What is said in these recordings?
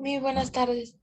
Muy buenas tardes.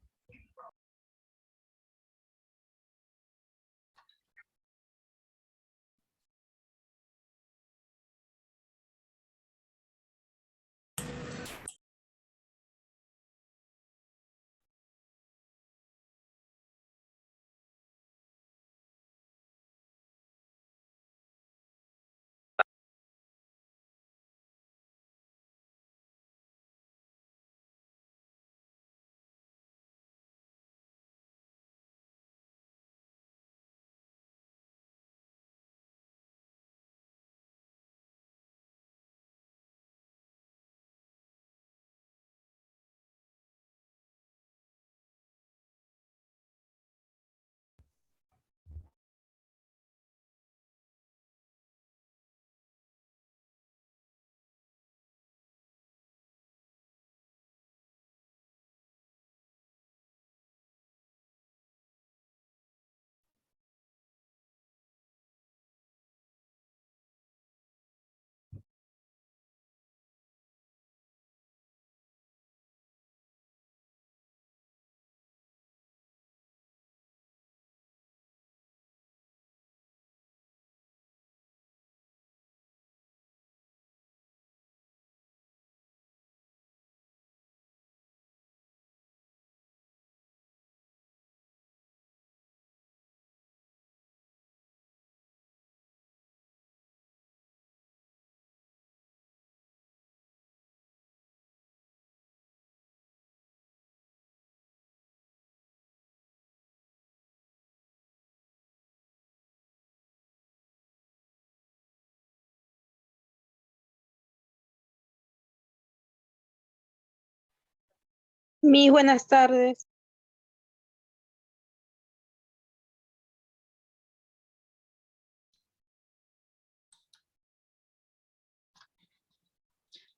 Mis buenas tardes.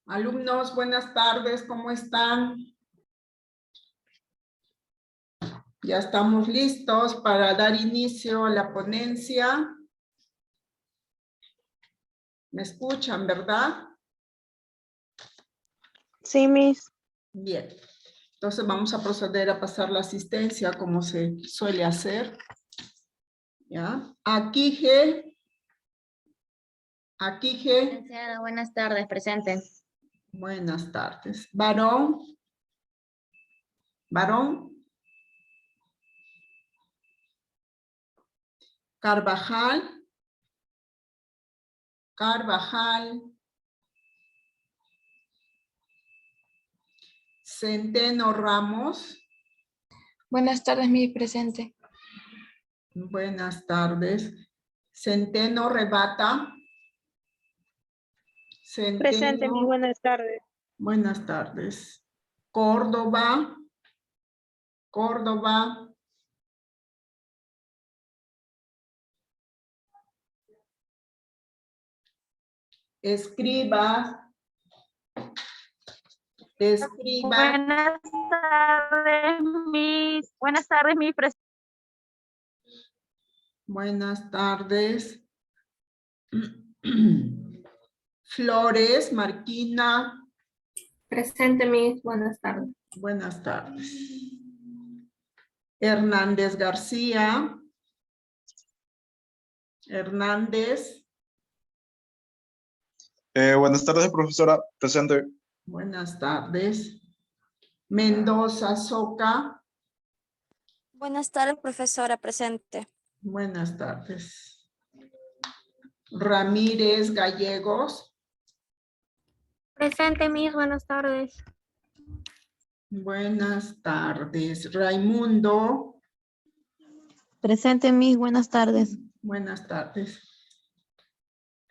Alumnos, buenas tardes, ¿cómo están? Ya estamos listos para dar inicio a la ponencia. ¿Me escuchan, verdad? Sí, Miss. Bien. Entonces vamos a proceder a pasar la asistencia como se suele hacer. ¿Ya? Aquije. Licenciada, buenas tardes, presente. Buenas tardes. Varón. Carvajal. Centeno Ramos. Buenas tardes, mi presente. Buenas tardes. Centeno Rebata. Presente, mis buenas tardes. Buenas tardes. Córdoba. Escriba. Buenas tardes, mis. Buenas tardes, mi presente. Buenas tardes. Flores, Marquina. Presente, Miss. Buenas tardes. Buenas tardes. Hernández García. Buenas tardes, profesora. Presente. Buenas tardes. Mendoza Soca. Buenas tardes, profesora, presente. Buenas tardes. Ramírez Gallegos. Presente, Miss. Buenas tardes. Buenas tardes. Raimundo. Presente, Miss. Buenas tardes. Buenas tardes.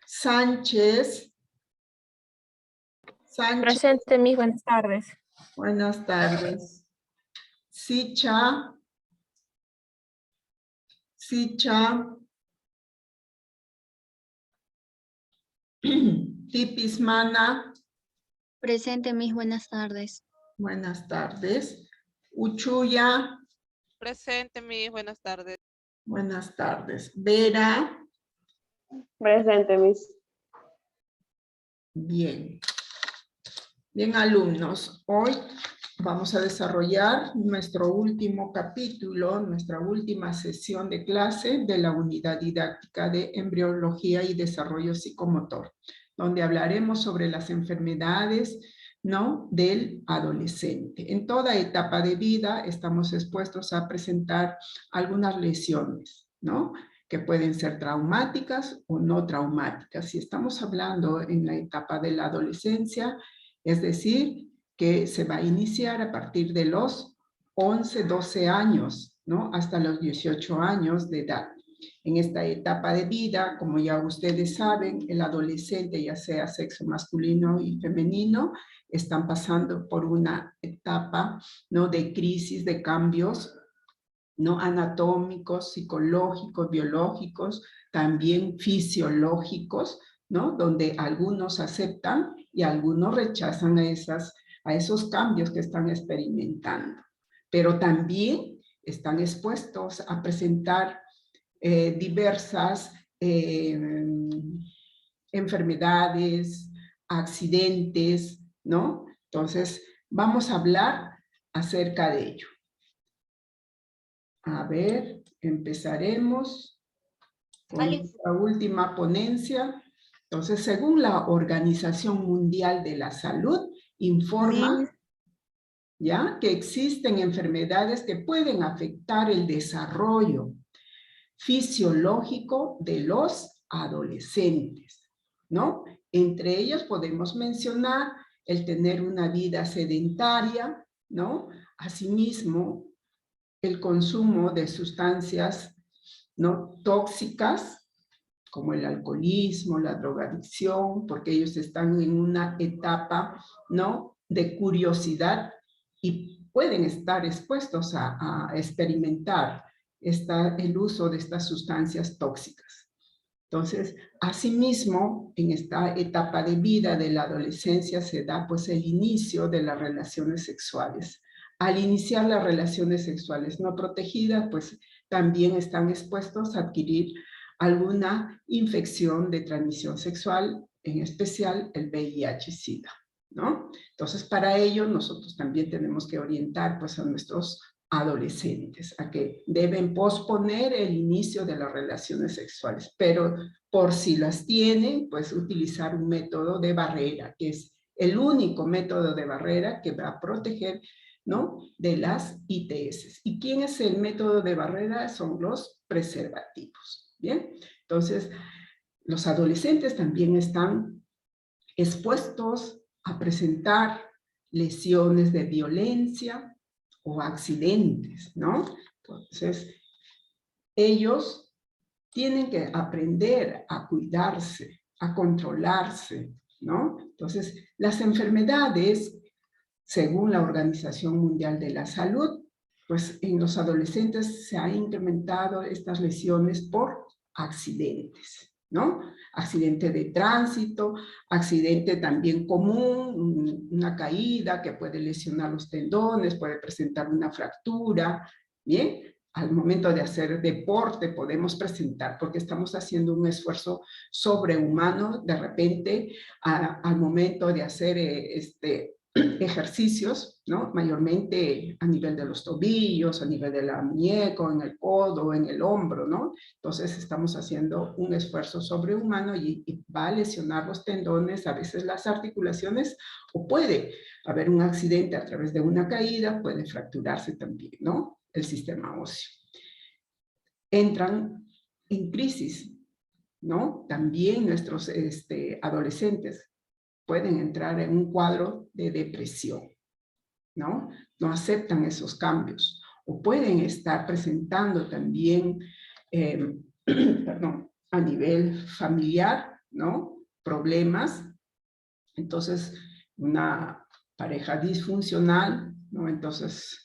Sánchez. Presente, Miss. Buenas tardes. Buenas tardes. Sicha. Tipismana. Presente, mis buenas tardes. Buenas tardes. Uchuya. Presente, mis buenas tardes. Buenas tardes. Vera. Presente, Miss. Bien. Bien, alumnos. Hoy vamos a desarrollar nuestro último capítulo, nuestra última sesión de clase de la unidad didáctica de embriología y desarrollo psicomotor, donde hablaremos sobre las enfermedades, ¿no?, del adolescente. En toda etapa de vida estamos expuestos a presentar algunas lesiones, ¿no?, que pueden ser traumáticas o no traumáticas. Si estamos hablando en la etapa de la adolescencia, es decir, que se va a iniciar a partir de los 11, 12 años, ¿no?, hasta los 18 años de edad. En esta etapa de vida, como ya ustedes saben, el adolescente, ya sea sexo masculino y femenino, están pasando por una etapa, ¿no?, de crisis, de cambios, ¿no?, anatómicos, psicológicos, biológicos, también fisiológicos, ¿no?, donde algunos aceptan y algunos rechazan a esos cambios que están experimentando. Pero también están expuestos a presentar diversas enfermedades, accidentes, ¿no? Entonces, vamos a hablar acerca de ello. A ver, empezaremos con la última ponencia. Entonces, según la Organización Mundial de la Salud, informa ¿ya?, que existen enfermedades que pueden afectar el desarrollo fisiológico de los adolescentes, ¿no? Entre ellos podemos mencionar el tener una vida sedentaria, ¿no? Asimismo, el consumo de sustancias, ¿no?, tóxicas, como el alcoholismo, la drogadicción, porque ellos están en una etapa, ¿no?, de curiosidad y pueden estar expuestos a experimentar el uso de estas sustancias tóxicas. Entonces, asimismo, en esta etapa de vida de la adolescencia se da pues el inicio de las relaciones sexuales. Al iniciar las relaciones sexuales no protegidas, pues también están expuestos a adquirir alguna infección de transmisión sexual, en especial el VIH-Sida, ¿no? Entonces, para ello nosotros también tenemos que orientar pues a nuestros adolescentes a que deben posponer el inicio de las relaciones sexuales, pero por si las tienen, pues utilizar un método de barrera, que es el único método de barrera que va a proteger, ¿no?, de las ITS. ¿Y quién es el método de barrera? Son los preservativos. Bien, entonces los adolescentes también están expuestos a presentar lesiones de violencia o accidentes, ¿no? Entonces, ellos tienen que aprender a cuidarse, a controlarse, ¿no? Entonces, las enfermedades, según la Organización Mundial de la Salud, pues en los adolescentes se han incrementado estas lesiones por accidentes, ¿no? Accidente de tránsito, accidente también común, una caída que puede lesionar los tendones, puede presentar una fractura, ¿bien? Al momento de hacer deporte podemos presentar, porque estamos haciendo un esfuerzo sobrehumano, de repente, al momento de hacer ejercicios, ¿no?, mayormente a nivel de los tobillos, a nivel de la muñeca, en el codo, en el hombro, ¿no? Entonces estamos haciendo un esfuerzo sobrehumano y va a lesionar los tendones, a veces las articulaciones, o puede haber un accidente a través de una caída, puede fracturarse también, ¿no?, el sistema óseo. Entran en crisis, ¿no? También nuestros adolescentes pueden entrar en un cuadro de depresión, ¿no? No aceptan esos cambios. O pueden estar presentando también, perdón, a nivel familiar, ¿no?, problemas. Entonces, una pareja disfuncional, ¿no?, entonces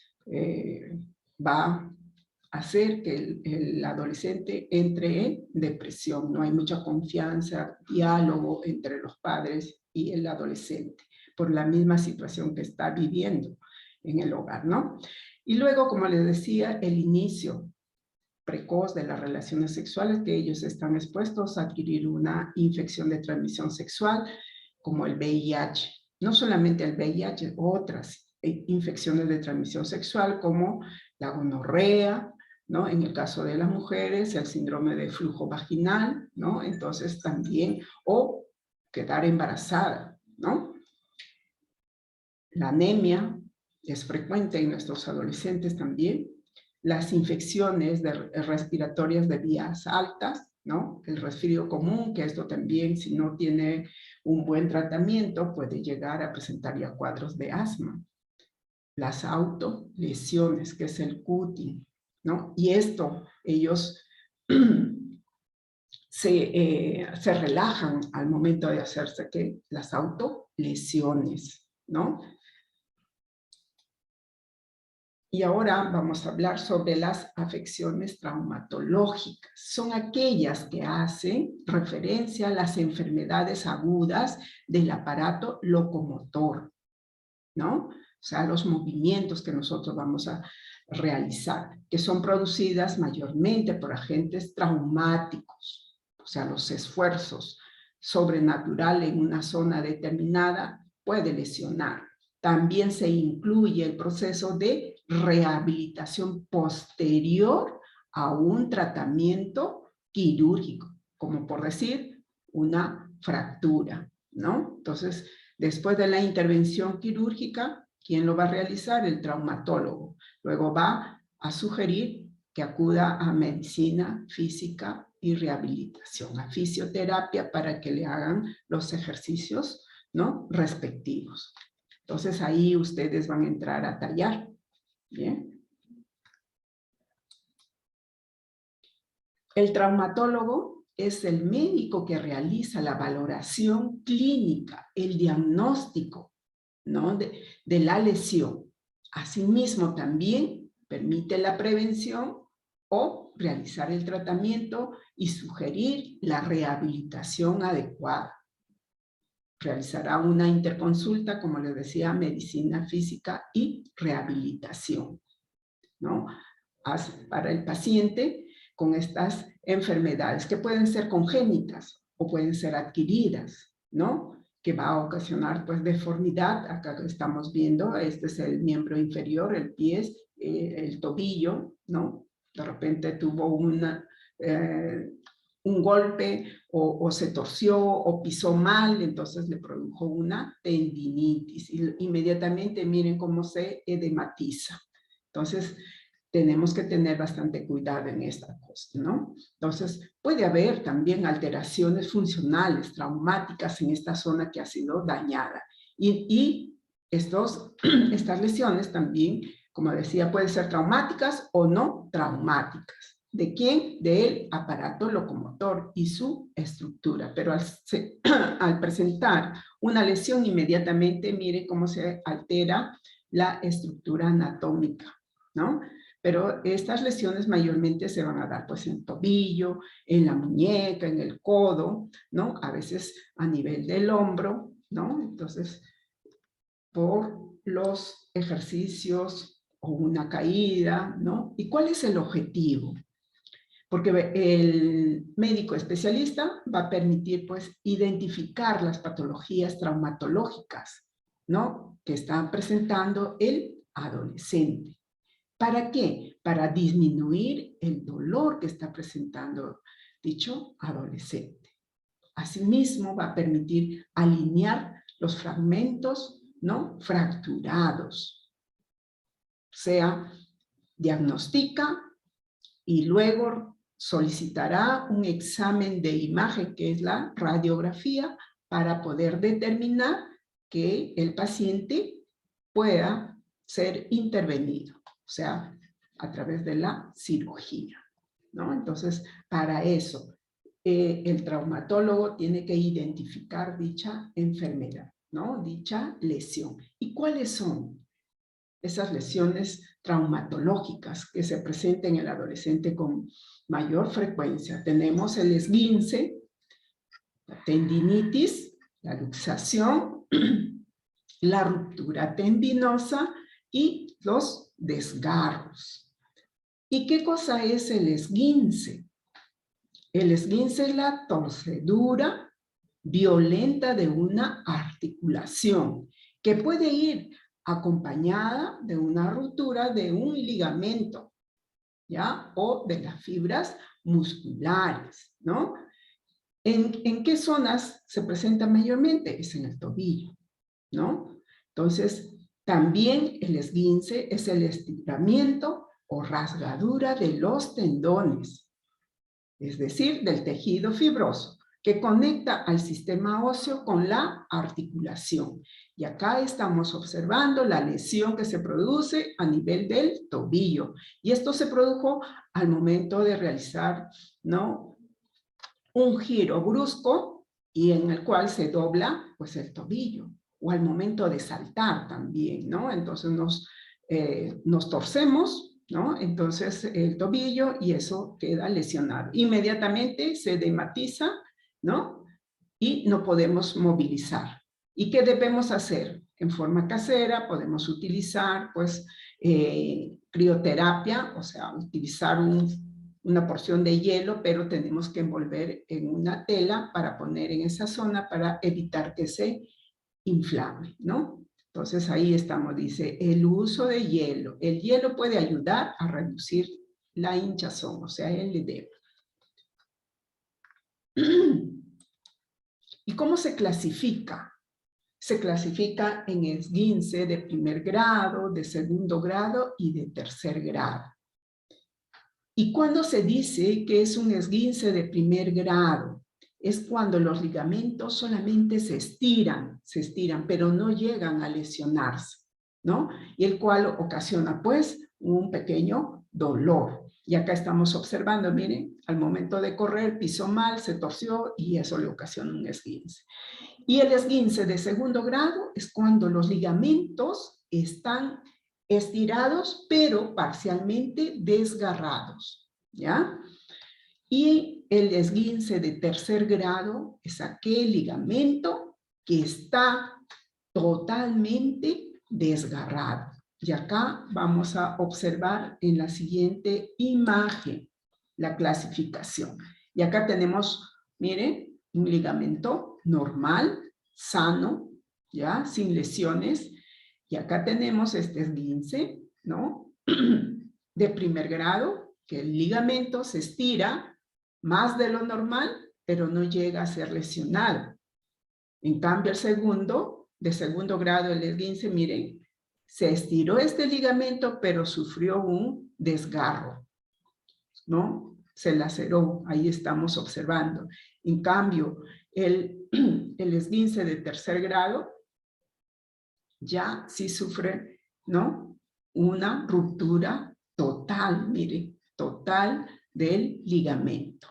va a hacer que el adolescente entre en depresión. No hay mucha confianza, diálogo entre los padres y el adolescente, por la misma situación que está viviendo en el hogar, ¿no? Y luego, como les decía, el inicio precoz de las relaciones sexuales, que ellos están expuestos a adquirir una infección de transmisión sexual, como el VIH. No solamente el VIH, otras infecciones de transmisión sexual como la gonorrea, ¿no? En el caso de las mujeres, el síndrome de flujo vaginal, ¿no? Entonces también, o quedar embarazada, ¿no? La anemia es frecuente en nuestros adolescentes también. Las infecciones respiratorias de vías altas, ¿no? El resfrío común, que esto también, si no tiene un buen tratamiento, puede llegar a presentar ya cuadros de asma. Las autolesiones, que es el cutting, ¿no? Y esto, ellos se relajan al momento de hacerse que las autolesiones, ¿no? Y ahora vamos a hablar sobre las afecciones traumatológicas. Son aquellas que hacen referencia a las enfermedades agudas del aparato locomotor, ¿no? O sea, los movimientos que nosotros vamos a realizar, que son producidas mayormente por agentes traumáticos. O sea, los esfuerzos sobrenaturales en una zona determinada puede lesionar. También se incluye el proceso de rehabilitación posterior a un tratamiento quirúrgico, como por decir, una fractura, ¿no? Entonces, después de la intervención quirúrgica, ¿quién lo va a realizar? El traumatólogo. Luego va a sugerir que acuda a medicina física y rehabilitación, a fisioterapia para que le hagan los ejercicios, ¿no? Respectivos. Entonces ahí ustedes van a entrar a tallar. ¿Bien? El traumatólogo es el médico que realiza la valoración clínica, el diagnóstico, ¿no? de la lesión. Asimismo, también permite la prevención o realizar el tratamiento y sugerir la rehabilitación adecuada. Realizará una interconsulta, como les decía, medicina física y rehabilitación, ¿no? Para el paciente con estas enfermedades, que pueden ser congénitas o pueden ser adquiridas, ¿no? Que va a ocasionar, pues, deformidad. Acá estamos viendo, este es el miembro inferior, el pie, el tobillo, ¿no? De repente tuvo un golpe o se torció o pisó mal, entonces le produjo una tendinitis. Y inmediatamente miren cómo se edematiza. Entonces, tenemos que tener bastante cuidado en esta cosa, ¿no? Entonces, puede haber también alteraciones funcionales, traumáticas en esta zona que ha sido dañada. Y estas lesiones también, como decía, pueden ser traumáticas o no traumáticas. ¿De quién? Del aparato locomotor y su estructura. Pero al presentar una lesión, inmediatamente mire cómo se altera la estructura anatómica, ¿no? Pero estas lesiones mayormente se van a dar, pues, en el tobillo, en la muñeca, en el codo, ¿no? A veces a nivel del hombro, ¿no? Entonces, por los ejercicios o una caída, ¿no? ¿Y cuál es el objetivo? Porque el médico especialista va a permitir, pues, identificar las patologías traumatológicas, ¿no? Que están presentando el adolescente. ¿Para qué? Para disminuir el dolor que está presentando dicho adolescente. Asimismo, va a permitir alinear los fragmentos, ¿no? Fracturados. O sea, diagnostica y luego solicitará un examen de imagen, que es la radiografía, para poder determinar que el paciente pueda ser intervenido, o sea, a través de la cirugía, ¿no? Entonces, para eso, el traumatólogo tiene que identificar dicha enfermedad, ¿no? Dicha lesión. ¿Y cuáles son esas lesiones traumatológicas que se presentan en el adolescente con mayor frecuencia? Tenemos el esguince, la tendinitis, la luxación, la ruptura tendinosa y los desgarros. ¿Y qué cosa es el esguince? El esguince es la torcedura violenta de una articulación que puede ir acompañada de una ruptura de un ligamento, ¿ya? O de las fibras musculares, ¿no? ¿En qué zonas se presenta mayormente? Es en el tobillo, ¿no? Entonces, también el esguince es el estiramiento o rasgadura de los tendones, es decir, del tejido fibroso, que conecta al sistema óseo con la articulación. Y acá estamos observando la lesión que se produce a nivel del tobillo. Y esto se produjo al momento de realizar, ¿no?, un giro brusco y en el cual se dobla, pues, el tobillo. O al momento de saltar también, ¿no? Entonces nos torcemos, ¿no? Entonces el tobillo y eso queda lesionado. Inmediatamente se edematiza, ¿no? Y no podemos movilizar. ¿Y qué debemos hacer? En forma casera podemos utilizar, pues, crioterapia, o sea, utilizar una porción de hielo, pero tenemos que envolver en una tela para poner en esa zona para evitar que se inflame, ¿no? Entonces ahí estamos, dice, el uso de hielo. El hielo puede ayudar a reducir la hinchazón, o sea, el edema. ¿Y cómo se clasifica? Se clasifica en esguince de primer grado, de segundo grado y de tercer grado. ¿Y cuándo se dice que es un esguince de primer grado? Es cuando los ligamentos solamente se estiran, pero no llegan a lesionarse, ¿no? Y el cual ocasiona, pues, un pequeño dolor. Y acá estamos observando, miren, al momento de correr pisó mal, se torció y eso le ocasiona un esguince. Y el esguince de segundo grado es cuando los ligamentos están estirados, pero parcialmente desgarrados, ¿ya? Y el esguince de tercer grado es aquel ligamento que está totalmente desgarrado. Y acá vamos a observar en la siguiente imagen la clasificación. Y acá tenemos, miren, un ligamento normal, sano, ¿ya? Sin lesiones. Y acá tenemos este esguince, ¿no? De primer grado, que el ligamento se estira más de lo normal, pero no llega a ser lesionado. En cambio, el segundo, de segundo grado, el esguince, miren, se estiró este ligamento, pero sufrió un desgarro, ¿no? Se laceró, ahí estamos observando. En cambio, el esguince de tercer grado ya sí sufre, ¿no?, una ruptura total, mire, total del ligamento.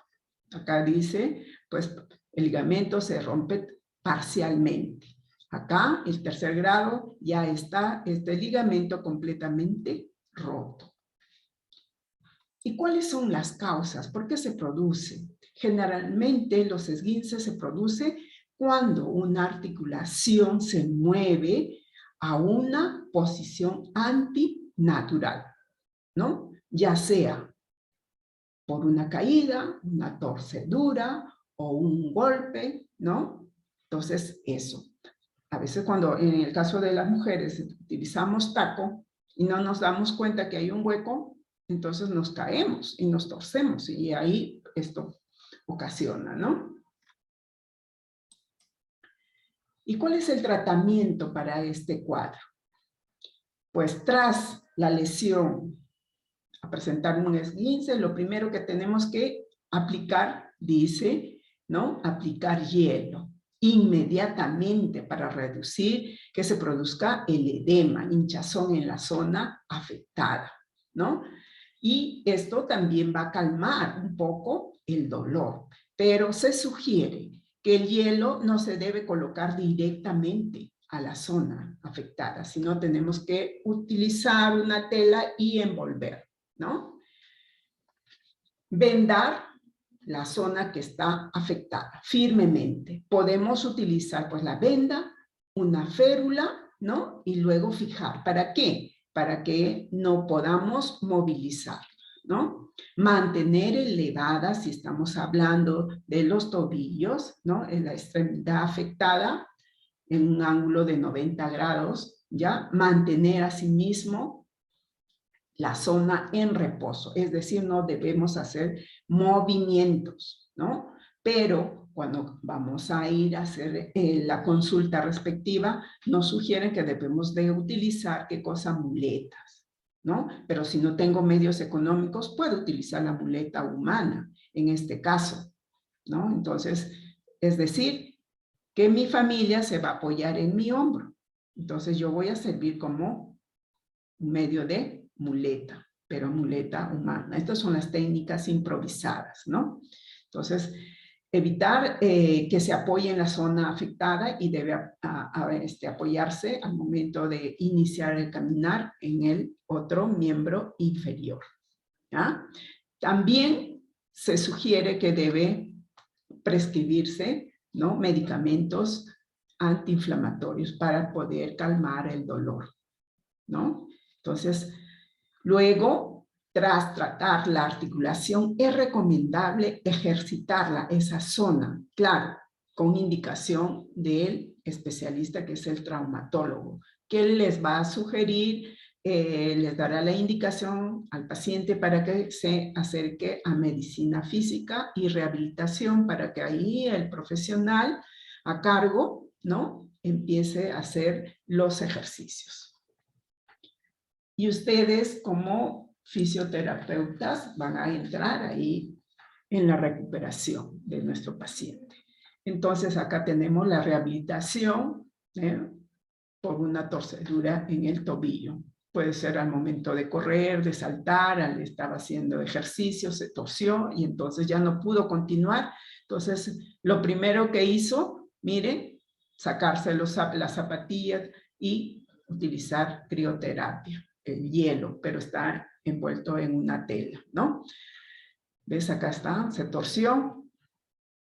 Acá dice, pues, el ligamento se rompe parcialmente. Acá, el tercer grado, ya está este ligamento completamente roto. ¿Y cuáles son las causas? ¿Por qué se produce? Generalmente los esguinces se producen cuando una articulación se mueve a una posición antinatural, ¿no? Ya sea por una caída, una torcedura o un golpe, ¿no? Entonces, eso. A veces cuando, en el caso de las mujeres, utilizamos taco y no nos damos cuenta que hay un hueco, entonces nos caemos y nos torcemos y ahí esto ocasiona, ¿no? ¿Y cuál es el tratamiento para este cuadro? Pues tras la lesión a presentar un esguince, lo primero que tenemos que aplicar, dice, ¿no? Aplicar hielo inmediatamente para reducir que se produzca el edema, hinchazón en la zona afectada, ¿no? Y esto también va a calmar un poco el dolor, pero se sugiere que el hielo no se debe colocar directamente a la zona afectada, sino tenemos que utilizar una tela y envolver, ¿no? Vendar la zona que está afectada firmemente. Podemos utilizar, pues, la venda, una férula, ¿no? Y luego fijar. ¿Para qué? Para que no podamos movilizar, ¿no? Mantener elevada, si estamos hablando de los tobillos, ¿no?, en la extremidad afectada, en un ángulo de 90 grados, ya mantener a sí mismo la zona en reposo. Es decir, no debemos hacer movimientos, ¿no? Pero cuando vamos a ir a hacer la consulta respectiva, nos sugieren que debemos de utilizar, ¿qué cosa? Muletas, ¿no? Pero si no tengo medios económicos, puedo utilizar la muleta humana, en este caso, ¿no? Entonces, es decir, que mi familia se va a apoyar en mi hombro. Entonces, yo voy a servir como un medio de muleta, pero muleta humana. Estas son las técnicas improvisadas, ¿no? Entonces, evitar que se apoye en la zona afectada y debe apoyarse al momento de iniciar el caminar en el otro miembro inferior, ¿ya? También se sugiere que debe prescribirse, ¿no? Medicamentos antiinflamatorios para poder calmar el dolor, ¿no? Entonces, luego, tras tratar la articulación, es recomendable ejercitarla, esa zona, claro, con indicación del especialista que es el traumatólogo, que les va a sugerir, les dará la indicación al paciente para que se acerque a medicina física y rehabilitación, para que ahí el profesional a cargo, ¿no?, empiece a hacer los ejercicios. Y ustedes como fisioterapeutas van a entrar ahí en la recuperación de nuestro paciente. Entonces acá tenemos la rehabilitación por una torcedura en el tobillo. Puede ser al momento de correr, de saltar, estaba haciendo ejercicio, se torció y entonces ya no pudo continuar. Entonces lo primero que hizo, miren, sacarse las zapatillas y utilizar crioterapia, el hielo, pero está envuelto en una tela, ¿no? ¿Ves? Acá está, se torció,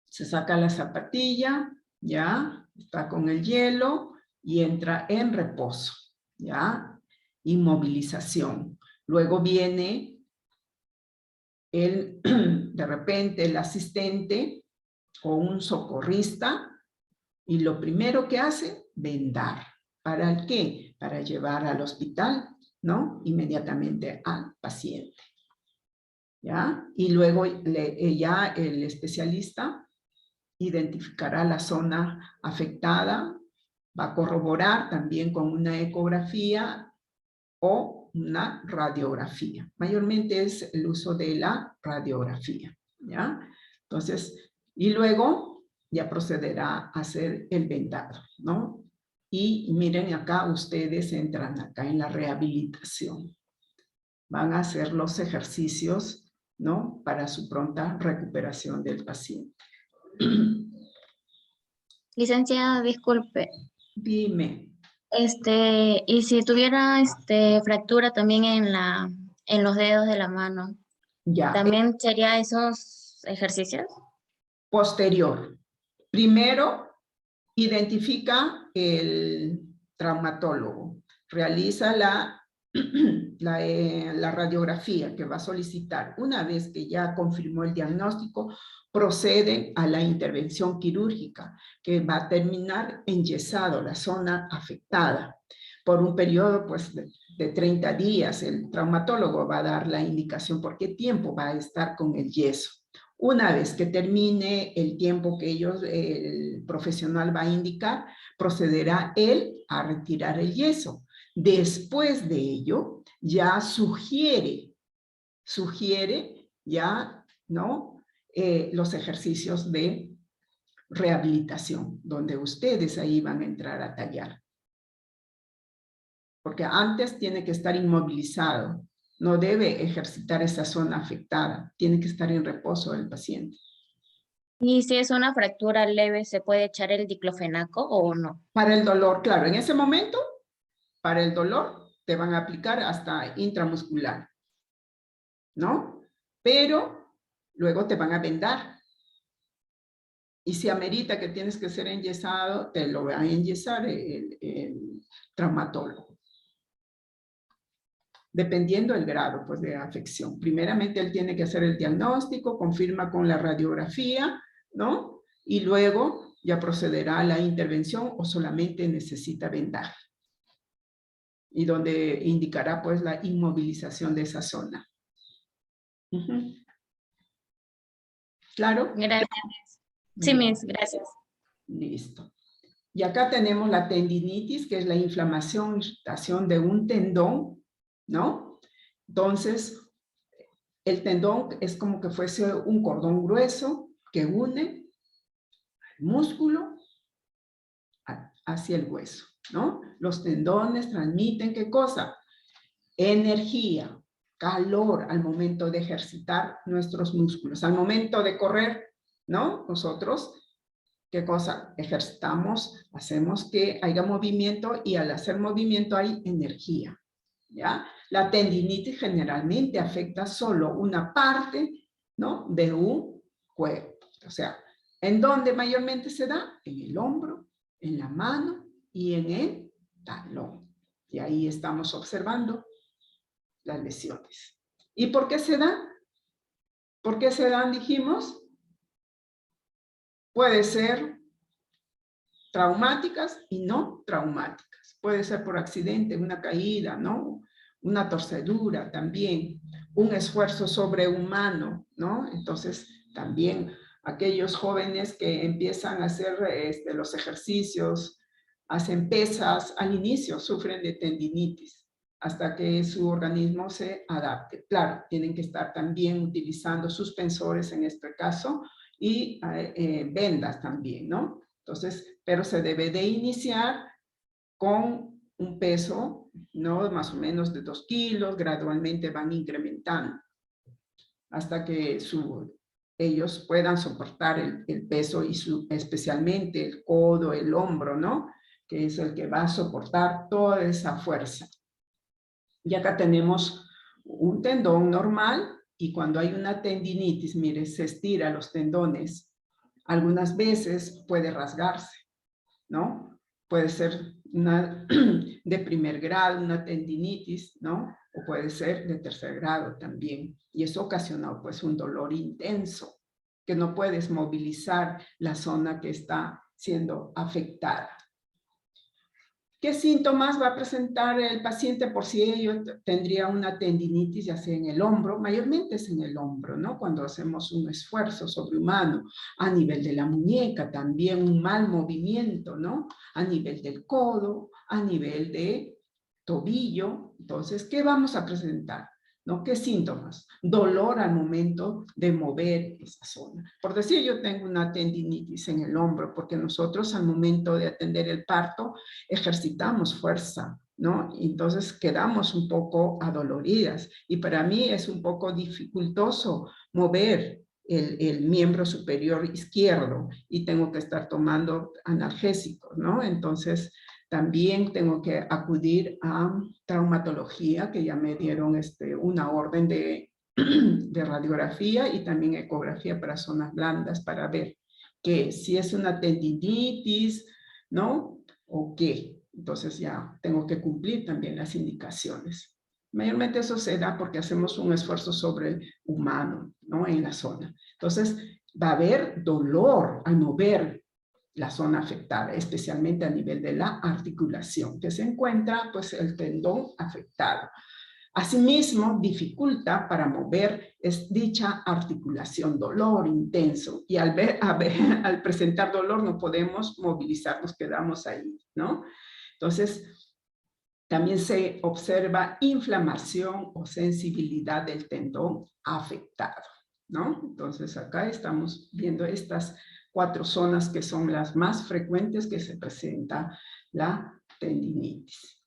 se saca la zapatilla, ya, está con el hielo y entra en reposo, ya, inmovilización. Luego viene de repente el asistente o un socorrista y lo primero que hace, vendar. ¿Para el qué? Para llevar al hospital, ¿no? Inmediatamente al paciente. ¿Ya? Y luego ya el especialista identificará la zona afectada, va a corroborar también con una ecografía o una radiografía. Mayormente es el uso de la radiografía, ¿ya? Entonces, y luego ya procederá a hacer el vendado, ¿no? Y miren acá, ustedes entran acá en la rehabilitación. Van a hacer los ejercicios, ¿no?, para su pronta recuperación del paciente. Licenciada, disculpe. Dime. Y si tuviera fractura también en los dedos de la mano, Ya. ¿también sería esos ejercicios? Posterior. Primero, identifica el traumatólogo. Realiza la radiografía que va a solicitar. Una vez que ya confirmó el diagnóstico, procede a la intervención quirúrgica, que va a terminar enyesado la zona afectada. Por un periodo pues, de 30 días, el traumatólogo va a dar la indicación por qué tiempo va a estar con el yeso. Una vez que termine el tiempo que el profesional va a indicar, procederá él a retirar el yeso. Después de ello, ya sugiere ya, ¿no?, los ejercicios de rehabilitación, donde ustedes ahí van a entrar a tallar. Porque antes tiene que estar inmovilizado, no debe ejercitar esa zona afectada, tiene que estar en reposo el paciente. Y si es una fractura leve, ¿se puede echar el diclofenaco o no? Para el dolor, claro, en ese momento, para el dolor, te van a aplicar hasta intramuscular, ¿no? Pero luego te van a vendar. Y si amerita que tienes que ser enyesado, te lo va a enyesar el traumatólogo. Dependiendo del grado pues, de afección. Primeramente él tiene que hacer el diagnóstico, confirma con la radiografía, ¿no? Y luego ya procederá a la intervención o solamente necesita vendaje. y donde indicará pues la inmovilización de esa zona. ¿Claro? Gracias. Sí, Miss, gracias. Listo. Y acá tenemos la tendinitis, que es la inflamación, irritación de un tendón, ¿no? Entonces, el tendón es como que fuese un cordón grueso que une el músculo hacia el hueso, ¿no? Los tendones transmiten, ¿qué cosa? Energía, calor al momento de ejercitar nuestros músculos. Al momento de correr, ¿no? Nosotros, ¿qué cosa? Ejercitamos, hacemos que haya movimiento y al hacer movimiento hay energía, ¿ya? La tendinitis generalmente afecta solo una parte, ¿no? De un cuerpo. O sea, ¿en dónde mayormente se da? En el hombro, en la mano y en el talón. Y ahí estamos observando las lesiones. ¿Y por qué se dan? ¿Por qué se dan, dijimos? Puede ser traumáticas y no traumáticas. Puede ser por accidente, una caída, ¿no? Una torcedura también, un esfuerzo sobrehumano, ¿no? Entonces, también aquellos jóvenes que empiezan a hacer los ejercicios, hacen pesas, al inicio sufren de tendinitis, hasta que su organismo se adapte. Claro, tienen que estar también utilizando suspensores en este caso y vendas también, ¿no? Entonces, pero se debe de iniciar con un peso, ¿no? Más o menos de 2 kilos, gradualmente van incrementando hasta que ellos puedan soportar el peso y especialmente el codo, el hombro, ¿no? Que es el que va a soportar toda esa fuerza. Y acá tenemos un tendón normal y cuando hay una tendinitis, mire, se estira los tendones. Algunas veces puede rasgarse, ¿no? Puede ser una de primer grado, una tendinitis, ¿no? O puede ser de tercer grado también. Y eso ocasiona pues un dolor intenso, que no puedes movilizar la zona que está siendo afectada. ¿Qué síntomas va a presentar el paciente por si ello tendría una tendinitis, ya sea en el hombro? Mayormente es en el hombro, ¿no? Cuando hacemos un esfuerzo sobrehumano, a nivel de la muñeca, también un mal movimiento, ¿no? A nivel del codo, a nivel de tobillo. Entonces, ¿qué vamos a presentar? ¿No? ¿Qué síntomas? Dolor al momento de mover esa zona. Por decir, yo tengo una tendinitis en el hombro, porque nosotros al momento de atender el parto ejercitamos fuerza, ¿no? Entonces quedamos un poco adoloridas y para mí es un poco dificultoso mover el miembro superior izquierdo y tengo que estar tomando analgésicos, ¿no? Entonces también tengo que acudir a traumatología, que ya me dieron una orden de radiografía y también ecografía para zonas blandas para ver que si es una tendinitis, ¿no? ¿O qué? Entonces ya tengo que cumplir también las indicaciones. Mayormente eso se da porque hacemos un esfuerzo sobrehumano, ¿no? En la zona. Entonces va a haber dolor al mover la zona afectada, especialmente a nivel de la articulación, que se encuentra pues el tendón afectado. Asimismo, dificulta para mover dicha articulación, dolor intenso, y al presentar dolor no podemos movilizar, nos quedamos ahí, ¿no? Entonces, también se observa inflamación o sensibilidad del tendón afectado, ¿no? Entonces, acá estamos viendo estas 4 zonas que son las más frecuentes que se presenta la tendinitis.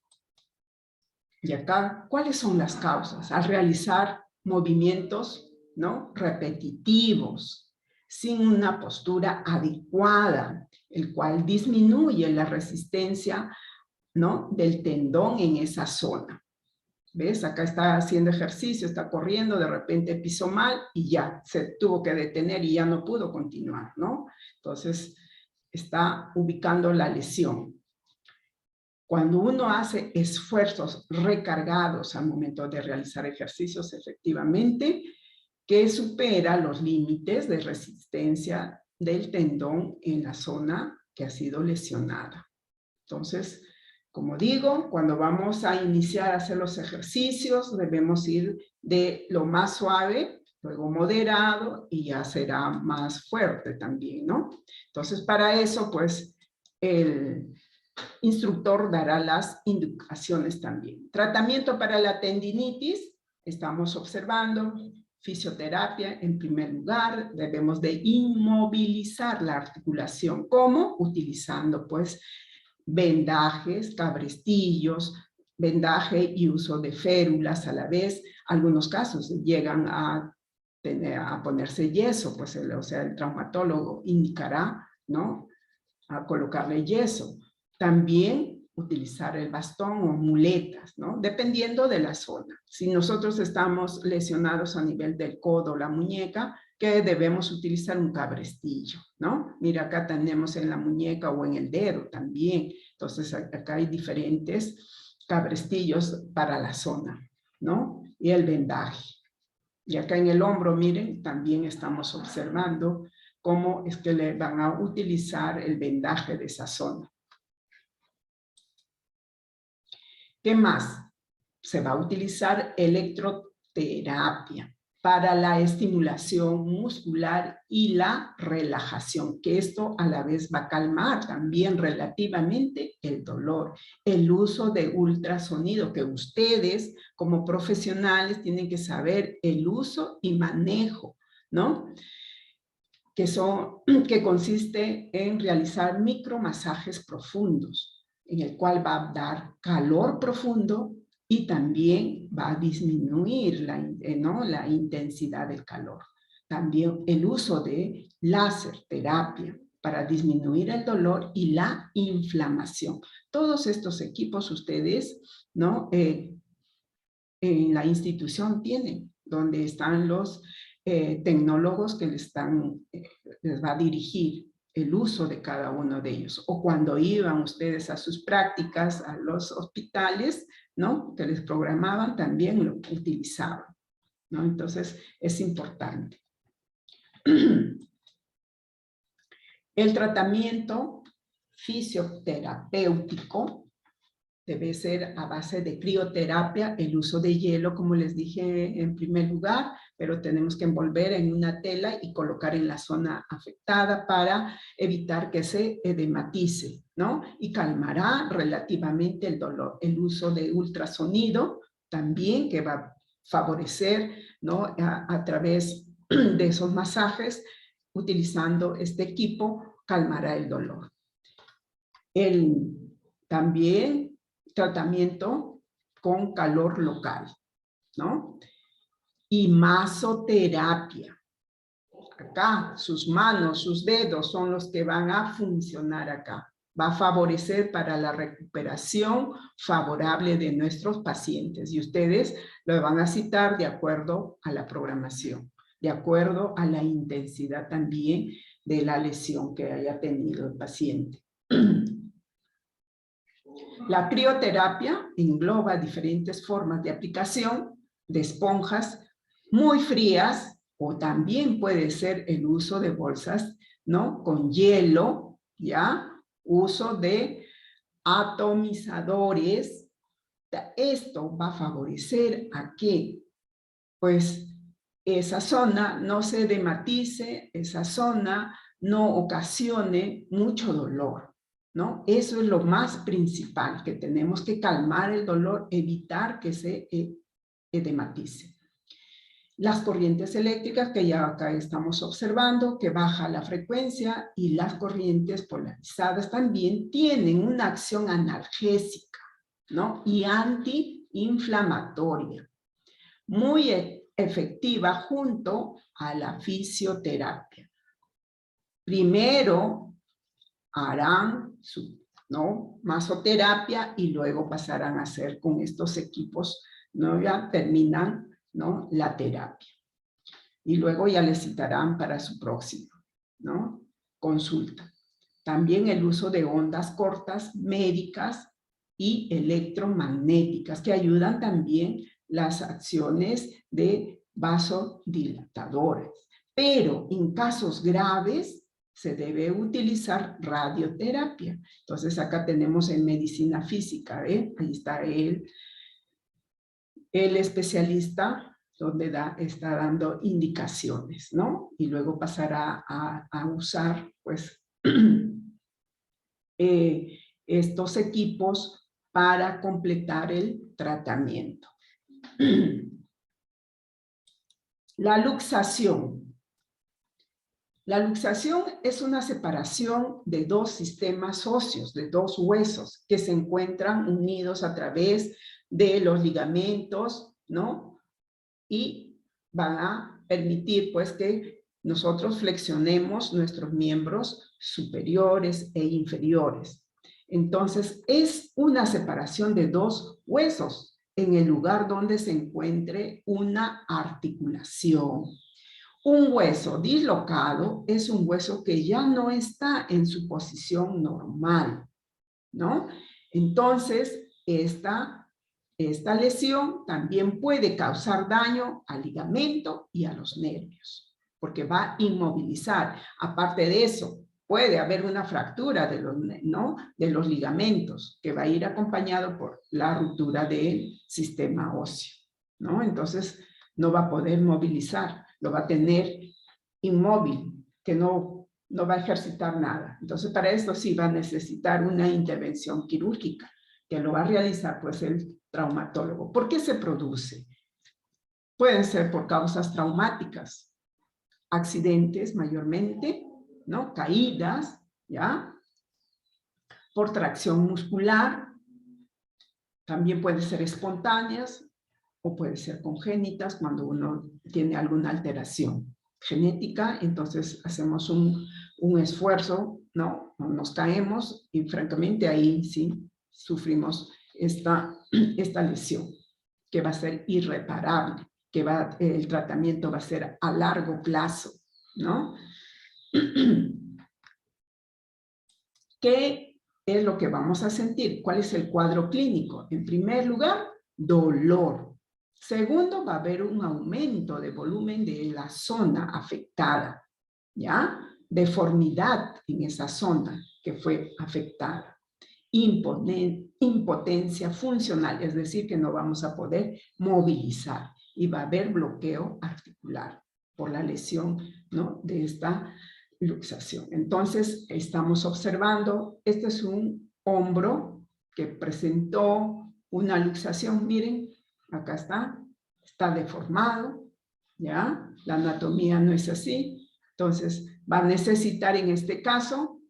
Y acá, ¿cuáles son las causas? Al realizar movimientos, ¿no? Repetitivos, sin una postura adecuada, el cual disminuye la resistencia, ¿no? Del tendón en esa zona. ¿Ves? Acá está haciendo ejercicio, está corriendo, de repente pisó mal y ya se tuvo que detener y ya no pudo continuar, ¿no? Entonces, está ubicando la lesión. Cuando uno hace esfuerzos recargados al momento de realizar ejercicios, efectivamente, que supera los límites de resistencia del tendón en la zona que ha sido lesionada. Entonces, Como digo, cuando vamos a iniciar a hacer los ejercicios, debemos ir de lo más suave, luego moderado y ya será más fuerte también, ¿no? Entonces, para eso, pues, el instructor dará las indicaciones también. Tratamiento para la tendinitis, estamos observando fisioterapia en primer lugar, debemos de inmovilizar la articulación. ¿Cómo? Utilizando, pues, vendajes, cabrestillos, vendaje y uso de férulas a la vez. Algunos casos llegan a ponerse yeso, pues o sea, el traumatólogo indicará, ¿no?, a colocarle yeso. También utilizar el bastón o muletas, ¿no?, dependiendo de la zona. Si nosotros estamos lesionados a nivel del codo o la muñeca, que debemos utilizar un cabrestillo, ¿no? Mira, acá tenemos en la muñeca o en el dedo también. Entonces, acá hay diferentes cabrestillos para la zona, ¿no? Y el vendaje. Y acá en el hombro, miren, también estamos observando cómo es que le van a utilizar el vendaje de esa zona. ¿Qué más? Se va a utilizar electroterapia para la estimulación muscular y la relajación, que esto a la vez va a calmar también relativamente el dolor. El uso de ultrasonido, que ustedes como profesionales tienen que saber el uso y manejo, ¿no? Que consiste en realizar micromasajes profundos, en el cual va a dar calor profundo y también va a disminuir la intensidad del calor. También el uso de láser terapia para disminuir el dolor y la inflamación. Todos estos equipos ustedes, ¿no?, en la institución tienen, donde están los tecnólogos que les va a dirigir el uso de cada uno de ellos. O cuando iban ustedes a sus prácticas a los hospitales, ¿no?, que les programaban, también lo utilizaban, ¿no? Entonces, es importante. El tratamiento fisioterapéutico debe ser a base de crioterapia, el uso de hielo, como les dije en primer lugar, pero tenemos que envolver en una tela y colocar en la zona afectada para evitar que se edematice, ¿no? Y calmará relativamente el dolor. El uso de ultrasonido también, que va a favorecer, ¿no?, a través de esos masajes, utilizando este equipo, calmará el dolor. También tratamiento con calor local, ¿no? Y masoterapia. Acá, sus manos, sus dedos son los que van a funcionar acá. Va a favorecer para la recuperación favorable de nuestros pacientes. Y ustedes lo van a citar de acuerdo a la programación, de acuerdo a la intensidad también de la lesión que haya tenido el paciente. La crioterapia engloba diferentes formas de aplicación de esponjas muy frías, o también puede ser el uso de bolsas, ¿no?, con hielo, ¿ya? Uso de atomizadores. Esto va a favorecer a que, pues, esa zona no se edematice, esa zona no ocasione mucho dolor, ¿no? Eso es lo más principal, que tenemos que calmar el dolor, evitar que se edematice. Las corrientes eléctricas, que ya acá estamos observando, que baja la frecuencia, y las corrientes polarizadas también tienen una acción analgésica, ¿no?, y antiinflamatoria, muy efectiva junto a la fisioterapia. Primero harán ¿no?, masoterapia y luego pasarán a hacer con estos equipos, ¿no?, ya terminan, ¿no?, la terapia. Y luego ya les citarán para su próxima, ¿no?, consulta. También el uso de ondas cortas médicas y electromagnéticas, que ayudan también las acciones de vasodilatadores. Pero en casos graves, se debe utilizar radioterapia. Entonces acá tenemos en medicina física, ahí está el especialista donde está dando indicaciones, ¿no? Y luego pasará a usar, pues, estos equipos para completar el tratamiento. La luxación. La luxación es una separación de dos sistemas óseos, de dos huesos, que se encuentran unidos a través de los ligamentos, ¿no? Y van a permitir, pues, que nosotros flexionemos nuestros miembros superiores e inferiores. Entonces, es una separación de dos huesos en el lugar donde se encuentre una articulación. Un hueso dislocado es un hueso que ya no está en su posición normal, ¿no? Entonces, esta lesión también puede causar daño al ligamento y a los nervios, porque va a inmovilizar. Aparte de eso, puede haber una fractura de los ligamentos, que va a ir acompañado por la ruptura del sistema óseo, ¿no? Entonces, no va a poder movilizar, lo va a tener inmóvil, que no va a ejercitar nada. Entonces, para esto sí va a necesitar una intervención quirúrgica, que lo va a realizar, pues, el traumatólogo. ¿Por qué se produce? Pueden ser por causas traumáticas, accidentes mayormente, ¿no? Caídas, ¿ya? Por tracción muscular, también puede ser espontáneas o puede ser congénitas cuando uno tiene alguna alteración genética. Entonces hacemos un esfuerzo, ¿no? Nos caemos y francamente ahí sí sufrimos esta lesión, que va a ser irreparable, que el tratamiento va a ser a largo plazo, ¿no? ¿Qué es lo que vamos a sentir? ¿Cuál es el cuadro clínico? En primer lugar, dolor. Segundo, va a haber un aumento de volumen de la zona afectada, ¿ya? Deformidad en esa zona que fue afectada. Impotencia funcional, es decir, que no vamos a poder movilizar y va a haber bloqueo articular por la lesión, ¿no? De esta luxación. Entonces, estamos observando, este es un hombro que presentó una luxación, miren, acá está deformado, ¿ya? La anatomía no es así, entonces va a necesitar en este caso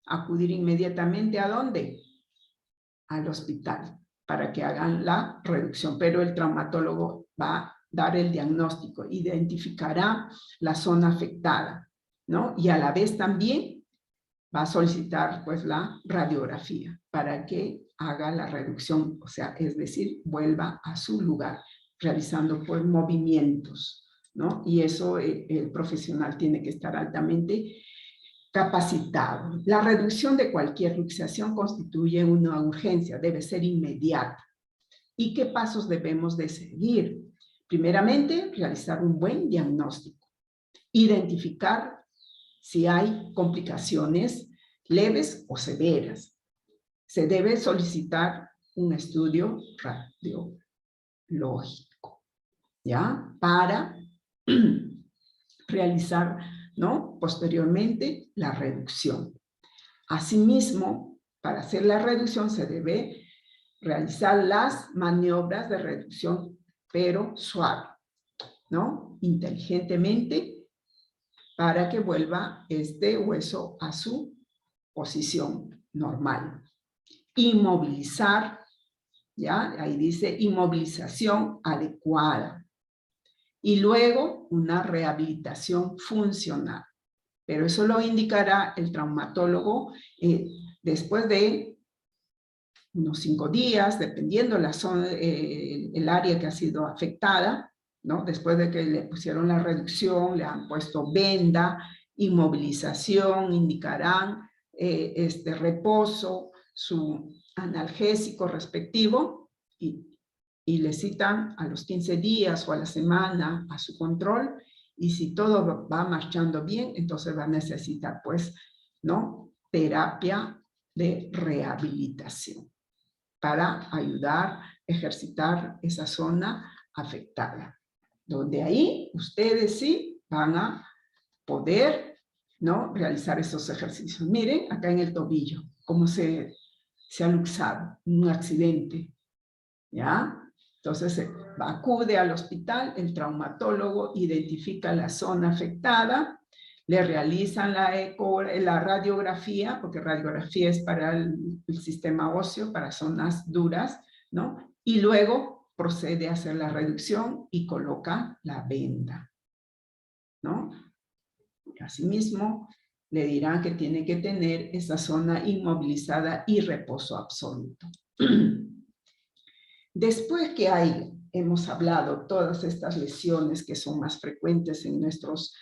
acudir inmediatamente ¿a dónde? Al hospital, para que hagan la reducción, pero el traumatólogo va a dar el diagnóstico, identificará la zona afectada, ¿no? Y a la vez también va a solicitar, pues, la radiografía para que haga la reducción, o sea, es decir, vuelva a su lugar, realizando, pues, movimientos, ¿no? Y eso el profesional tiene que estar altamente capacitado. La reducción de cualquier luxación constituye una urgencia, debe ser inmediata. ¿Y qué pasos debemos de seguir? Primeramente, realizar un buen diagnóstico. Identificar si hay complicaciones leves o severas. Se debe solicitar un estudio radiológico, ¿ya? Para realizar, ¿no? Posteriormente, la reducción. Asimismo, para hacer la reducción se debe realizar las maniobras de reducción, pero suave, ¿no? Inteligentemente, para que vuelva este hueso a su posición normal. Inmovilizar, ¿ya? Ahí dice inmovilización adecuada. Y luego una rehabilitación funcional. Pero eso lo indicará el traumatólogo después de unos 5 días, dependiendo la zona, el área que ha sido afectada, ¿no? Después de que le pusieron la reducción, le han puesto venda, inmovilización, indicarán reposo, su analgésico respectivo, y le citan a los 15 días o a la semana a su control, Y si todo va marchando bien, entonces va a necesitar, pues, ¿no? Terapia de rehabilitación para ayudar a ejercitar esa zona afectada. Donde ahí ustedes sí van a poder, ¿no? Realizar esos ejercicios. Miren, acá en el tobillo, cómo se ha luxado, un accidente, ¿ya? Entonces acude al hospital, el traumatólogo identifica la zona afectada, le realizan la radiografía, porque radiografía es para el sistema óseo, para zonas duras, ¿no? Y luego procede a hacer la reducción y coloca la venda, ¿no? Asimismo, le dirán que tiene que tener esa zona inmovilizada y reposo absoluto. Después que hemos hablado todas estas lesiones que son más frecuentes en nuestros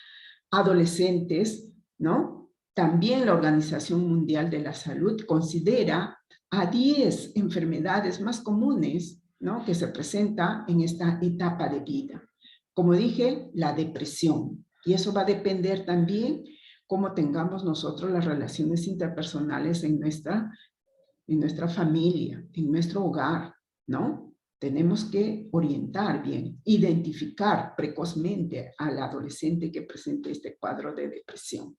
adolescentes, ¿no? También la Organización Mundial de la Salud considera a 10 enfermedades más comunes, ¿no? Que se presentan en esta etapa de vida. Como dije, la depresión. Y eso va a depender también cómo tengamos nosotros las relaciones interpersonales en nuestra familia, en nuestro hogar, ¿no? Tenemos que orientar bien, identificar precozmente al adolescente que presente este cuadro de depresión.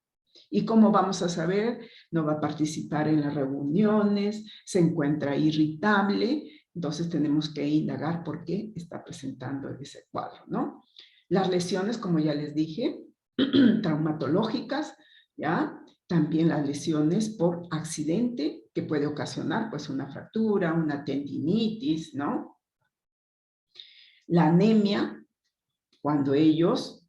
¿Y cómo vamos a saber? No va a participar en las reuniones, se encuentra irritable, entonces tenemos que indagar por qué está presentando ese cuadro, ¿no? Las lesiones, como ya les dije, traumatológicas, ¿ya? También las lesiones por accidente que puede ocasionar pues una fractura, una tendinitis, ¿no? La anemia, cuando ellos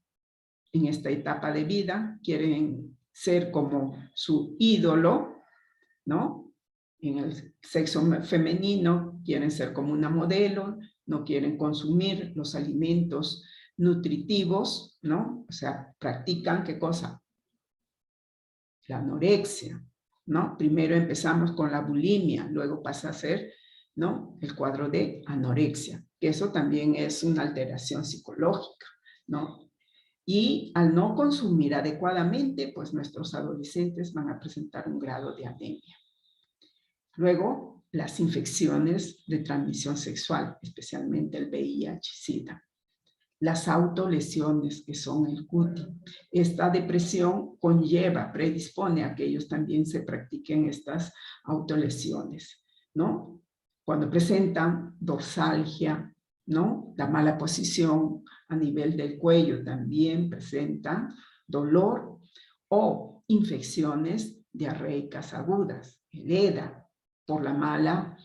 en esta etapa de vida quieren ser como su ídolo, ¿no? En el sexo femenino quieren ser como una modelo, no quieren consumir los alimentos nutritivos, ¿no? O sea, practican, ¿qué cosa? La anorexia, ¿no? Primero empezamos con la bulimia, luego pasa a ser, ¿no? El cuadro de anorexia, que eso también es una alteración psicológica, ¿no? Y al no consumir adecuadamente, pues nuestros adolescentes van a presentar un grado de anemia. Luego, las infecciones de transmisión sexual, especialmente el VIH-Sida. Las autolesiones, que son el CUTI. Esta depresión predispone a que ellos también se practiquen estas autolesiones, ¿no? Cuando presentan dorsalgia, ¿no? La mala posición a nivel del cuello también presentan dolor o infecciones diarreicas agudas, el EDA, por la mala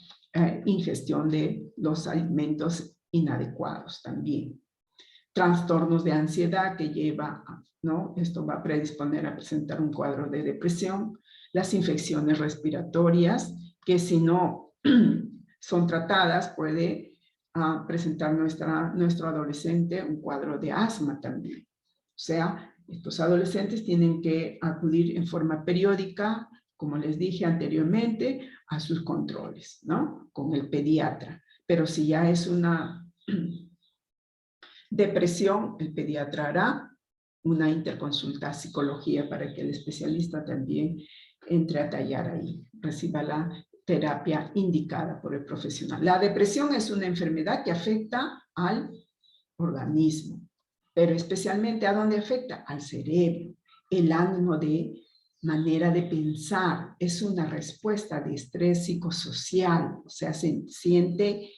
ingestión de los alimentos inadecuados también. Trastornos de ansiedad que lleva, ¿no? Esto va a predisponer a presentar un cuadro de depresión. Las infecciones respiratorias, que si no son tratadas, puede presentar nuestro adolescente un cuadro de asma también. O sea, estos adolescentes tienen que acudir en forma periódica, como les dije anteriormente, a sus controles, ¿no? Con el pediatra. Pero si ya es una depresión, el pediatra hará una interconsulta a psicología para que el especialista también entre a tallar ahí, reciba la terapia indicada por el profesional. La depresión es una enfermedad que afecta al organismo, pero especialmente ¿a dónde afecta? Al cerebro, el ánimo, de manera de pensar. Es una respuesta de estrés psicosocial, o sea, se siente,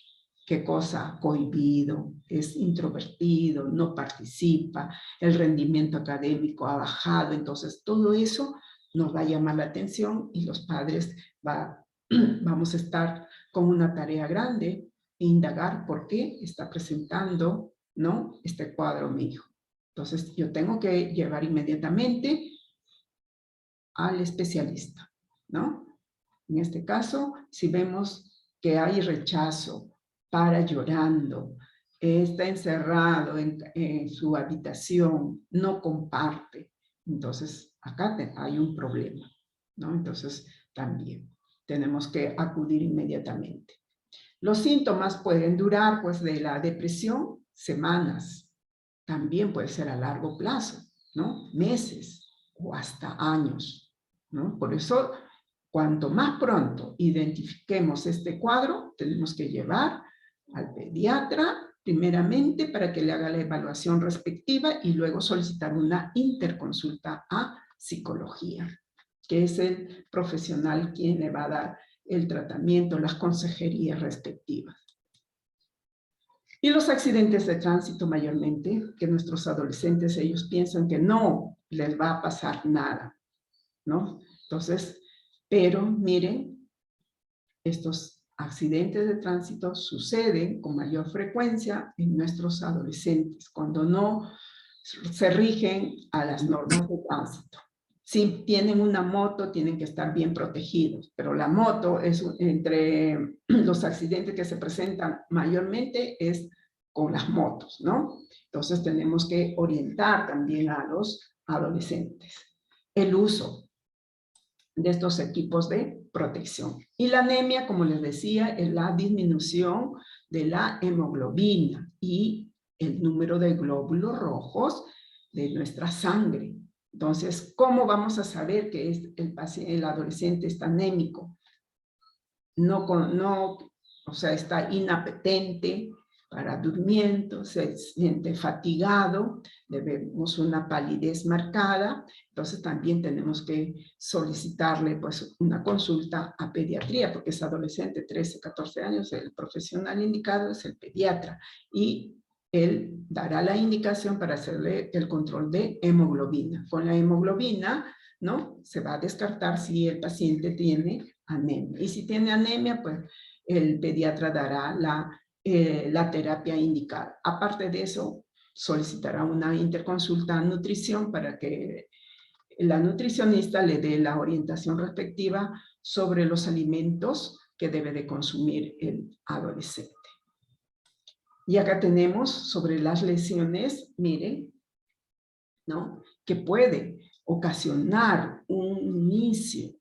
¿qué cosa? Cohibido, es introvertido, no participa, el rendimiento académico ha bajado, entonces todo eso nos va a llamar la atención y los padres vamos a estar con una tarea grande e indagar por qué está presentando, ¿no? Este cuadro mi hijo. Entonces yo tengo que llevar inmediatamente al especialista, ¿no? En este caso, si vemos que hay rechazo, para llorando, está encerrado en su habitación, no comparte, entonces acá hay un problema, ¿no? Entonces también tenemos que acudir inmediatamente. Los síntomas pueden durar, pues, de la depresión, semanas, también puede ser a largo plazo, ¿no? Meses o hasta años, ¿no? Por eso, cuanto más pronto identifiquemos este cuadro, tenemos que llevar al pediatra primeramente para que le haga la evaluación respectiva y luego solicitar una interconsulta a psicología, que es el profesional quien le va a dar el tratamiento, las consejerías respectivas. Y los accidentes de tránsito mayormente, que nuestros adolescentes, ellos piensan que no les va a pasar nada, ¿no? Entonces, pero miren, estos accidentes de tránsito suceden con mayor frecuencia en nuestros adolescentes, cuando no se rigen a las normas de tránsito. Si tienen una moto, tienen que estar bien protegidos, pero la moto es entre los accidentes que se presentan mayormente es con las motos, ¿no? Entonces tenemos que orientar también a los adolescentes el uso de estos equipos de protección. Y la anemia, como les decía, es la disminución de la hemoglobina y el número de glóbulos rojos de nuestra sangre. Entonces, ¿cómo vamos a saber que el adolescente está anémico? O sea, está inapetente, para durmiendo, se siente fatigado, vemos una palidez marcada, entonces también tenemos que solicitarle pues una consulta a pediatría, porque es adolescente, 13, 14 años, el profesional indicado es el pediatra, y él dará la indicación para hacerle el control de hemoglobina. Con la hemoglobina, ¿no? Se va a descartar si el paciente tiene anemia, y si tiene anemia, pues el pediatra dará la terapia indicada. Aparte de eso, solicitará una interconsulta a nutrición para que la nutricionista le dé la orientación respectiva sobre los alimentos que debe de consumir el adolescente. Y acá tenemos sobre las lesiones, miren, ¿no? Que puede ocasionar un inicio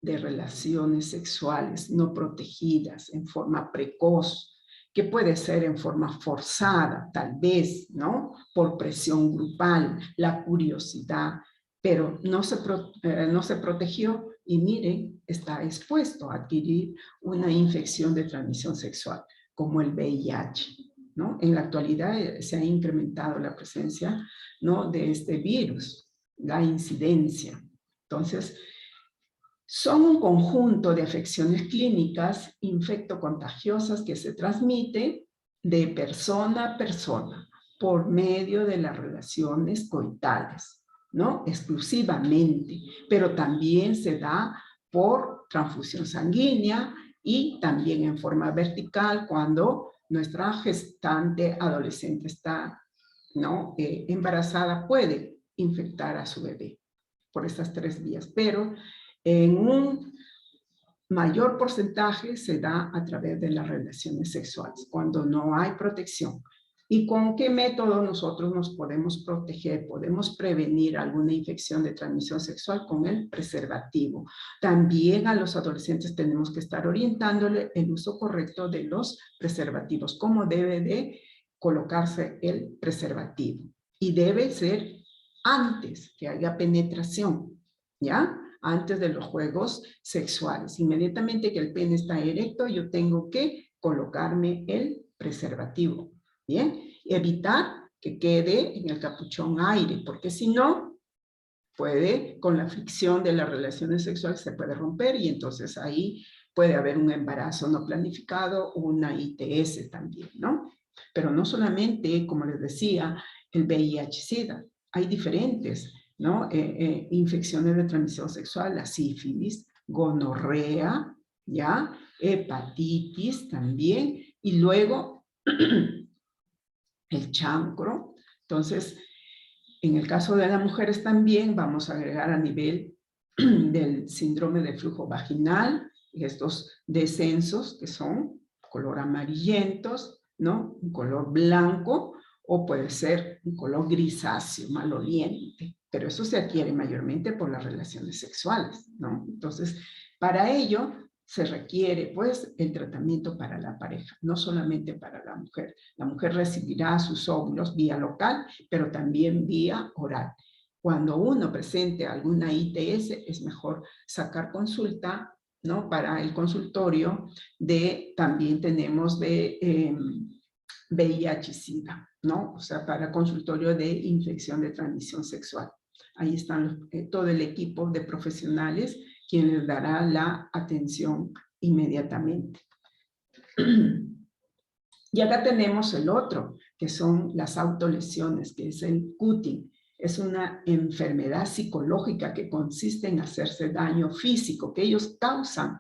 de relaciones sexuales no protegidas en forma precoz, que puede ser en forma forzada, tal vez, ¿no? Por presión grupal, la curiosidad, pero no se protegió y miren, está expuesto a adquirir una infección de transmisión sexual, como el VIH, ¿no? En la actualidad se ha incrementado la presencia, ¿no? De este virus, la incidencia. Entonces, son un conjunto de afecciones clínicas infectocontagiosas que se transmiten de persona a persona por medio de las relaciones coitales, ¿no? Exclusivamente, pero también se da por transfusión sanguínea y también en forma vertical cuando nuestra gestante adolescente está, ¿no? Embarazada, puede infectar a su bebé por estas 3 vías, pero en un mayor porcentaje se da a través de las relaciones sexuales, cuando no hay protección. ¿Y con qué método nosotros nos podemos proteger? Podemos prevenir alguna infección de transmisión sexual con el preservativo. También a los adolescentes tenemos que estar orientándole el uso correcto de los preservativos, cómo debe de colocarse el preservativo. Y debe ser antes que haya penetración, ¿ya? Antes de los juegos sexuales. Inmediatamente que el pene está erecto, yo tengo que colocarme el preservativo. Bien, evitar que quede en el capuchón aire, porque si no, puede, con la fricción de las relaciones sexuales, se puede romper y entonces ahí puede haber un embarazo no planificado o una ITS también, ¿no? Pero no solamente, como les decía, el VIH-Sida, hay diferentes, ¿no? Infecciones de transmisión sexual, la sífilis, gonorrea, ¿ya? Hepatitis también, y luego el chancro. Entonces, en el caso de las mujeres también vamos a agregar a nivel del síndrome de flujo vaginal, estos descensos que son color amarillentos, ¿no? Un color blanco, o puede ser un color grisáceo, maloliente, pero eso se adquiere mayormente por las relaciones sexuales, ¿no? Entonces, para ello, se requiere pues el tratamiento para la pareja, no solamente para la mujer. La mujer recibirá sus óvulos vía local, pero también vía oral. Cuando uno presente alguna ITS, es mejor sacar consulta, ¿no? Para el consultorio también tenemos de VIH-Sida, ¿no? O sea, para consultorio de infección de transmisión sexual. Ahí están todo el equipo de profesionales quien les dará la atención inmediatamente. Y acá tenemos el otro, que son las autolesiones, que es el cutting. Es una enfermedad psicológica que consiste en hacerse daño físico, que ellos causan,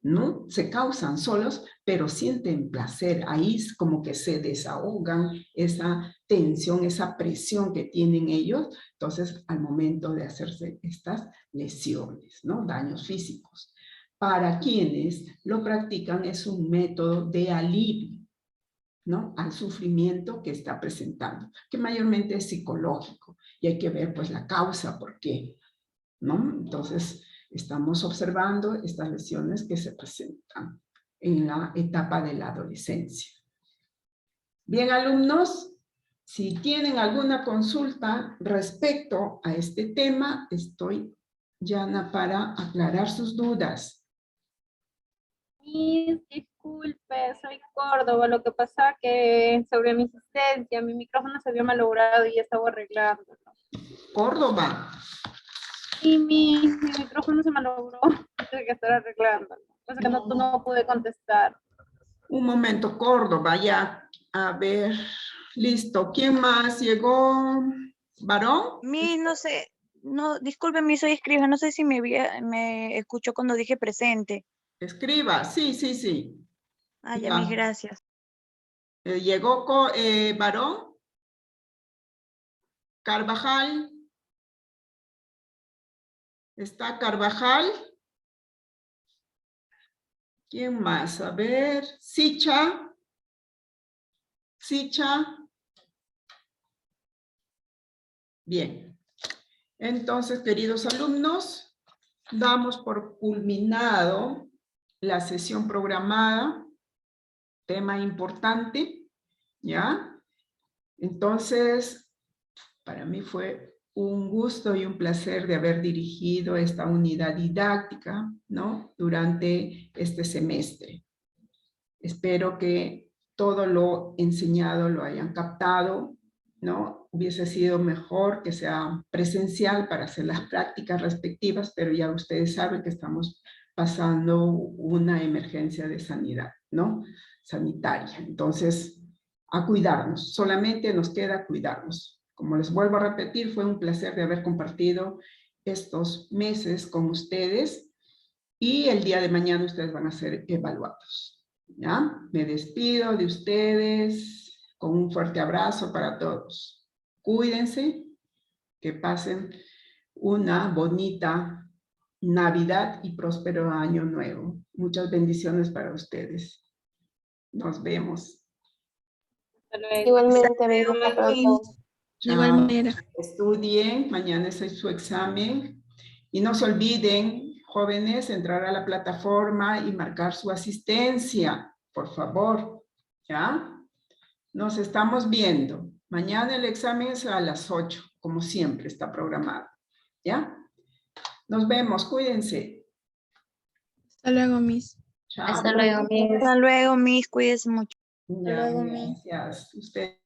¿no? Se causan solos, pero sienten placer. Ahí es como que se desahogan esa tensión, esa presión que tienen ellos. Entonces, al momento de hacerse estas lesiones, ¿no? Daños físicos. Para quienes lo practican es un método de alivio, ¿no? Al sufrimiento que está presentando, que mayormente es psicológico. Y hay que ver, pues, la causa, por qué, ¿no? Entonces, estamos observando estas lesiones que se presentan en la etapa de la adolescencia. Bien, alumnos, si tienen alguna consulta respecto a este tema, estoy llana para aclarar sus dudas. Disculpe, soy Córdoba. Lo que pasa que sobre mi asistencia, mi micrófono se había malogrado y ya estaba arreglándolo. Córdoba. Y mi micrófono se malogró. Tuve que estar arreglándolo. Entonces que no pude contestar. Un momento, Córdoba, ya. A ver, listo. ¿Quién más llegó? ¿Varón? No sé, no, discúlpeme, soy escriba, no sé si me escuchó cuando dije presente. Escriba, sí, sí, sí. Ah, ya, mis gracias. ¿Llegó Varón? Carvajal. ¿Está Carvajal? ¿Quién más? A ver, Sicha. Sicha. Bien. Entonces, queridos alumnos, damos por culminado la sesión programada. Tema importante, ¿ya? Entonces, para mí fue un gusto y un placer de haber dirigido esta unidad didáctica, ¿no? Durante este semestre. Espero que todo lo enseñado lo hayan captado, ¿no? Hubiese sido mejor que sea presencial para hacer las prácticas respectivas, pero ya ustedes saben que estamos pasando una emergencia de sanidad, ¿no? Sanitaria. Entonces, a cuidarnos. Solamente nos queda cuidarnos. Como les vuelvo a repetir, fue un placer de haber compartido estos meses con ustedes y el día de mañana ustedes van a ser evaluados. ¿Ya? Me despido de ustedes con un fuerte abrazo para todos. Cuídense, que pasen una bonita Navidad y próspero año nuevo. Muchas bendiciones para ustedes. Nos vemos. Igualmente, amigos. De igual manera. Estudien, mañana es su examen. Y no se olviden, jóvenes, entrar a la plataforma y marcar su asistencia, por favor. ¿Ya? Nos estamos viendo. Mañana el examen es a las 8, como siempre está programado. ¿Ya? Nos vemos, cuídense. Hasta luego, Miss. Chao. Hasta luego, Miss. Hasta luego, mis, cuídense mucho. Ya, gracias. Usted.